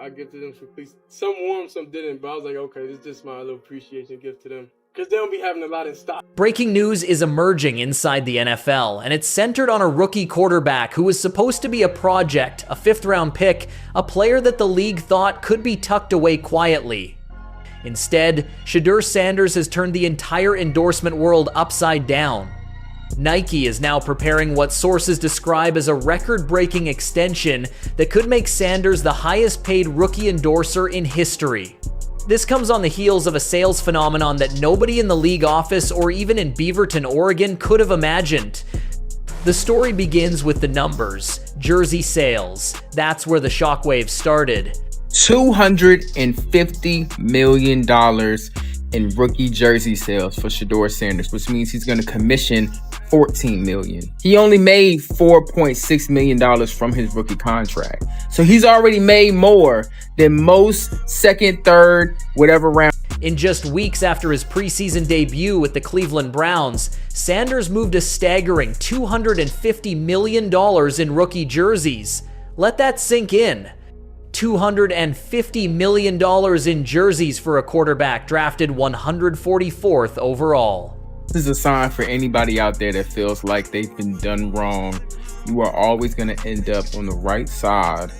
I gifted them some cleats. Some warm, some didn't, but I was like, okay, this is just my little appreciation gift to them. Because they don't be having a lot in stock. Breaking news is emerging inside the NFL, and it's centered on a rookie quarterback who was supposed to be a project, a fifth-round pick, a player that the league thought could be tucked away quietly. Instead, Shedeur Sanders has turned the entire endorsement world upside down. Nike is now preparing what sources describe as a record-breaking extension that could make Sanders the highest-paid rookie endorser in history. This comes on the heels of a sales phenomenon that nobody in the league office or even in Beaverton, Oregon could have imagined. The story begins with the numbers, jersey sales. That's where the shockwave started. $250 million in rookie jersey sales for Shedeur Sanders, which means he's going to commission $14 million. He only made $4.6 million from his rookie contract. So he's already made more than most second, third, whatever round. In just weeks after his preseason debut with the Cleveland Browns, Sanders moved a staggering $250 million in rookie jerseys. Let that sink in. $250 million in jerseys for a quarterback drafted 144th overall. This is a sign for anybody out there that feels like they've been done wrong. You are always going to end up on the right side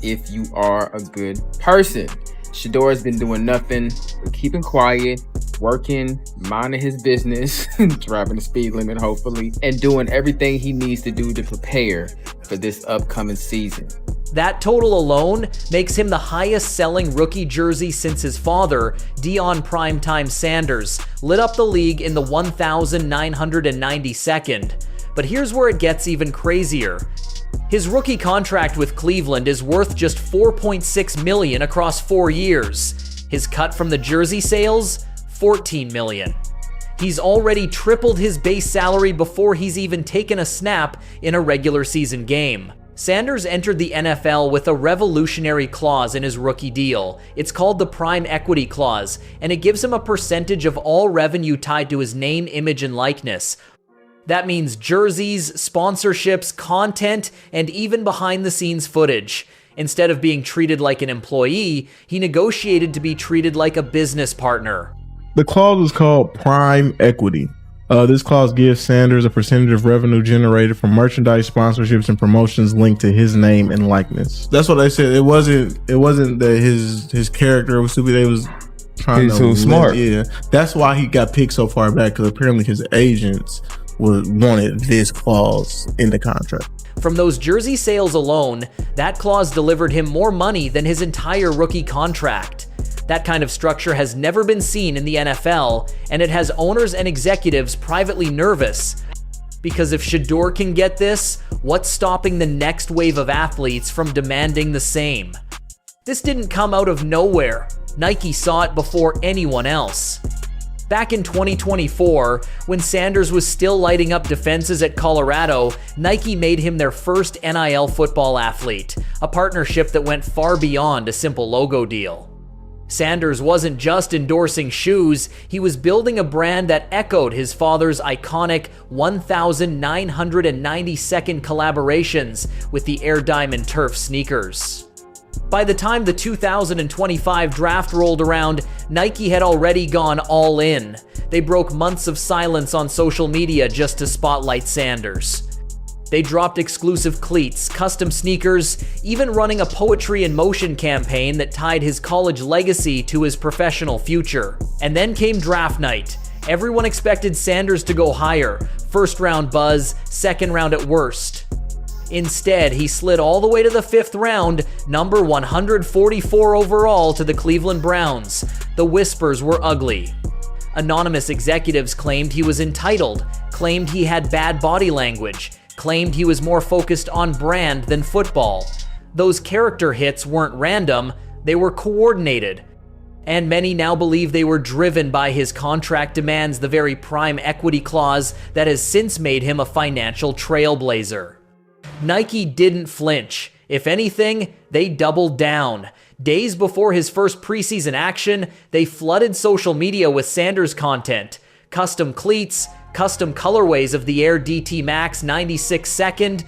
if you are a good person. Shedeur has been doing nothing but keeping quiet, working, minding his business, driving the speed limit hopefully, and doing everything he needs to do to prepare for this upcoming season. That total alone makes him the highest-selling rookie jersey since his father, Deion Primetime Sanders, lit up the league in the 1,992nd. But here's where it gets even crazier. His rookie contract with Cleveland is worth just $4.6 million across 4 years. His cut from the jersey sales? $14 million. He's already tripled his base salary before he's even taken a snap in a regular season game. Sanders entered the NFL with a revolutionary clause in his rookie deal. It's called the Prime Equity Clause, and it gives him a percentage of all revenue tied to his name, image, and likeness. That means jerseys, sponsorships, content, and even behind-the-scenes footage. Instead of being treated like an employee, he negotiated to be treated like a business partner. The clause is called Prime Equity. This clause gives Sanders a percentage of revenue generated from merchandise, sponsorships, and promotions linked to his name and likeness. That's what I said. It wasn't that his character was stupid. They was trying to so smart. Yeah, that's why he got picked so far back, because apparently his agents wanted this clause in the contract. From those jersey sales alone, that clause delivered him more money than his entire rookie contract. That kind of structure has never been seen in the NFL, and it has owners and executives privately nervous. Because if Shedeur can get this, what's stopping the next wave of athletes from demanding the same? This didn't come out of nowhere. Nike saw it before anyone else. Back in 2024, when Sanders was still lighting up defenses at Colorado, Nike made him their first NIL football athlete, a partnership that went far beyond a simple logo deal. Sanders wasn't just endorsing shoes, he was building a brand that echoed his father's iconic 1,992nd collaborations with the Air Diamond Turf sneakers. By the time the 2025 draft rolled around, Nike had already gone all in. They broke months of silence on social media just to spotlight Sanders. They dropped exclusive cleats, custom sneakers, even running a poetry in motion campaign that tied his college legacy to his professional future. And then came draft night. Everyone expected Sanders to go higher, first round buzz, second round at worst. Instead, he slid all the way to the 5th round, number 144 overall to the Cleveland Browns. The whispers were ugly. Anonymous executives claimed he was entitled, claimed he had bad body language, claimed he was more focused on brand than football. Those character hits weren't random, they were coordinated. And many now believe they were driven by his contract demands, the very Prime Equity Clause that has since made him a financial trailblazer. Nike didn't flinch. If anything, they doubled down. Days before his first preseason action, they flooded social media with Sanders content, custom cleats, custom colorways of the Air DT Max 96 second,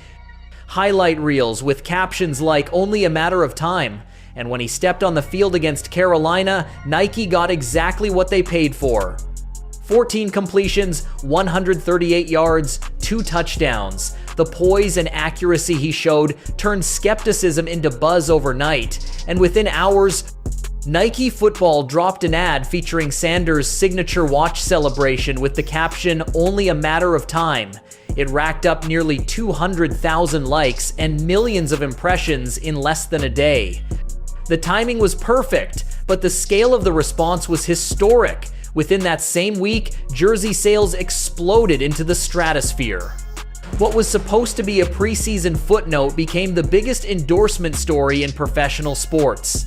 highlight reels with captions like "only a matter of time," And when he stepped on the field against Carolina, Nike got exactly what they paid for. 14 completions, 138 yards, 2 touchdowns. The poise and accuracy he showed turned skepticism into buzz overnight, and within hours, Nike Football dropped an ad featuring Sanders' signature watch celebration with the caption, "Only a matter of time." It racked up nearly 200,000 likes and millions of impressions in less than a day. The timing was perfect, but the scale of the response was historic. Within that same week, jersey sales exploded into the stratosphere. What was supposed to be a preseason footnote became the biggest endorsement story in professional sports.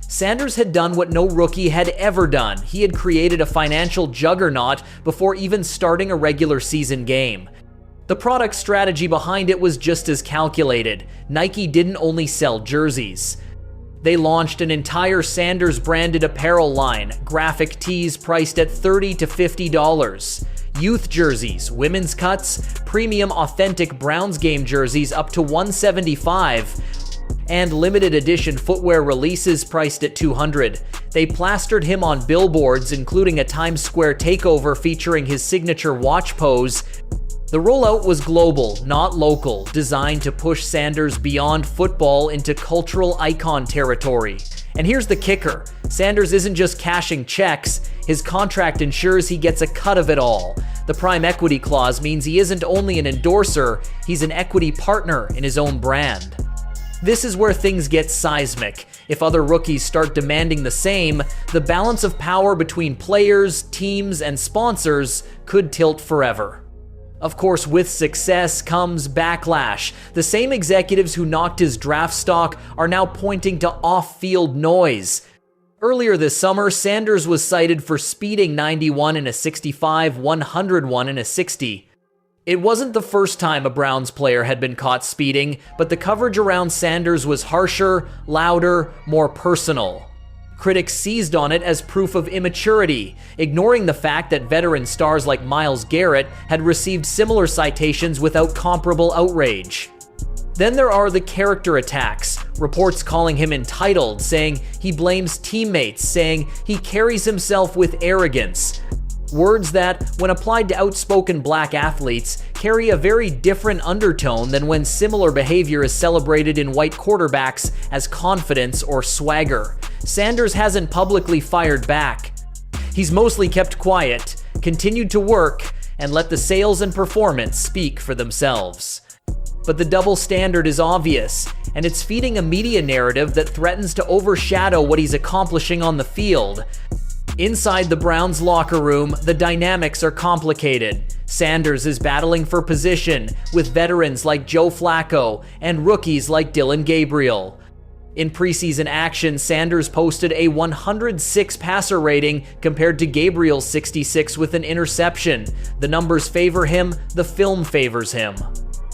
Sanders had done what no rookie had ever done. He had created a financial juggernaut before even starting a regular season game. The product strategy behind it was just as calculated. Nike didn't only sell jerseys. They launched an entire Sanders-branded apparel line, graphic tees priced at $30 to $50, youth jerseys, women's cuts, premium authentic Browns game jerseys up to $175, and limited edition footwear releases priced at $200. They plastered him on billboards, including a Times Square takeover featuring his signature watch pose. The rollout was global, not local, designed to push Sanders beyond football into cultural icon territory. And here's the kicker. Sanders isn't just cashing checks, his contract ensures he gets a cut of it all. The prime equity clause means he isn't only an endorser, he's an equity partner in his own brand. This is where things get seismic. If other rookies start demanding the same, the balance of power between players, teams, and sponsors could tilt forever. Of course, with success comes backlash. The same executives who knocked his draft stock are now pointing to off-field noise. Earlier this summer, Sanders was cited for speeding 91 in a 65, 101 in a 60. It wasn't the first time a Browns player had been caught speeding, but the coverage around Sanders was harsher, louder, more personal. Critics seized on it as proof of immaturity, ignoring the fact that veteran stars like Myles Garrett had received similar citations without comparable outrage. Then there are the character attacks, reports calling him entitled, saying he blames teammates, saying he carries himself with arrogance. Words that, when applied to outspoken black athletes, carry a very different undertone than when similar behavior is celebrated in white quarterbacks as confidence or swagger. Sanders hasn't publicly fired back. He's mostly kept quiet, continued to work, and let the sales and performance speak for themselves. But the double standard is obvious, and it's feeding a media narrative that threatens to overshadow what he's accomplishing on the field. Inside the Browns locker room, the dynamics are complicated. Sanders is battling for position with veterans like Joe Flacco and rookies like Dillon Gabriel. In preseason action, Sanders posted a 106 passer rating compared to Gabriel's 66 with an interception. The numbers favor him, the film favors him.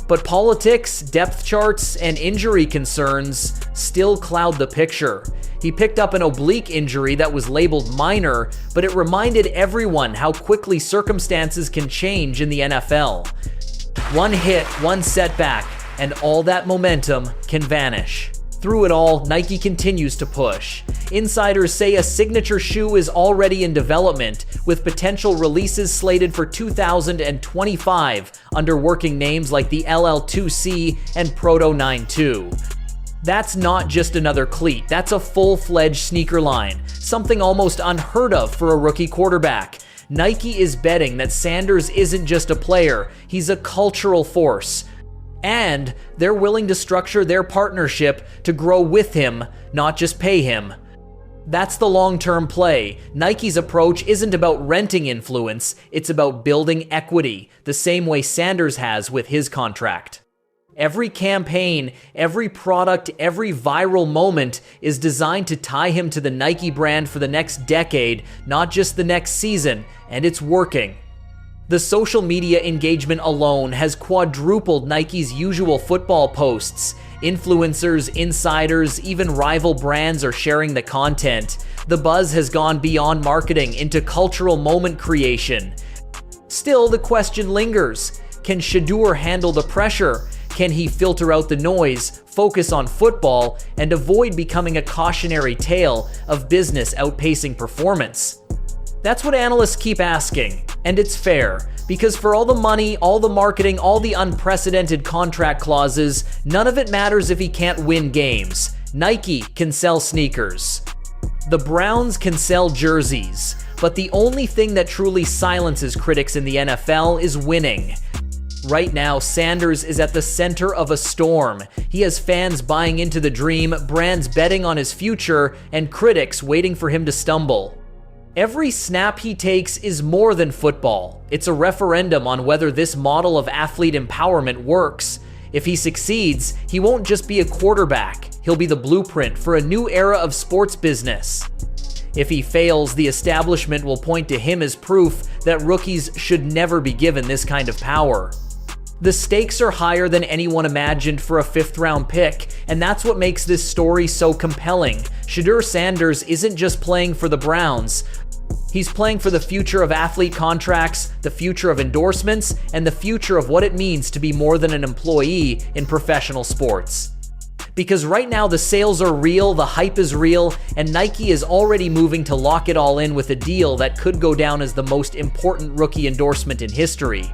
But politics, depth charts, and injury concerns still cloud the picture. He picked up an oblique injury that was labeled minor, but it reminded everyone how quickly circumstances can change in the NFL. One hit, one setback, and all that momentum can vanish. Through it all, Nike continues to push. Insiders say a signature shoe is already in development, with potential releases slated for 2025 under working names like the LL2C and Proto 92. That's not just another cleat, that's a full-fledged sneaker line, something almost unheard of for a rookie quarterback. Nike is betting that Sanders isn't just a player, he's a cultural force. And they're willing to structure their partnership to grow with him, not just pay him. That's the long-term play. Nike's approach isn't about renting influence, it's about building equity, the same way Sanders has with his contract. Every campaign, every product, every viral moment is designed to tie him to the Nike brand for the next decade, not just the next season, and it's working. The social media engagement alone has quadrupled Nike's usual football posts. Influencers, insiders, even rival brands are sharing the content. The buzz has gone beyond marketing into cultural moment creation. Still, the question lingers. Can Shedeur handle the pressure? Can he filter out the noise, focus on football, and avoid becoming a cautionary tale of business outpacing performance? That's what analysts keep asking, and it's fair, because for all the money, all the marketing, all the unprecedented contract clauses, none of it matters if he can't win games. Nike can sell sneakers. The Browns can sell jerseys, but the only thing that truly silences critics in the NFL is winning. Right now, Sanders is at the center of a storm. He has fans buying into the dream, brands betting on his future, and critics waiting for him to stumble. Every snap he takes is more than football. It's a referendum on whether this model of athlete empowerment works. If he succeeds, he won't just be a quarterback. He'll be the blueprint for a new era of sports business. If he fails, the establishment will point to him as proof that rookies should never be given this kind of power. The stakes are higher than anyone imagined for a fifth-round pick, and that's what makes this story so compelling. Shedeur Sanders isn't just playing for the Browns. He's playing for the future of athlete contracts, the future of endorsements, and the future of what it means to be more than an employee in professional sports. Because right now the sales are real, the hype is real, and Nike is already moving to lock it all in with a deal that could go down as the most important rookie endorsement in history.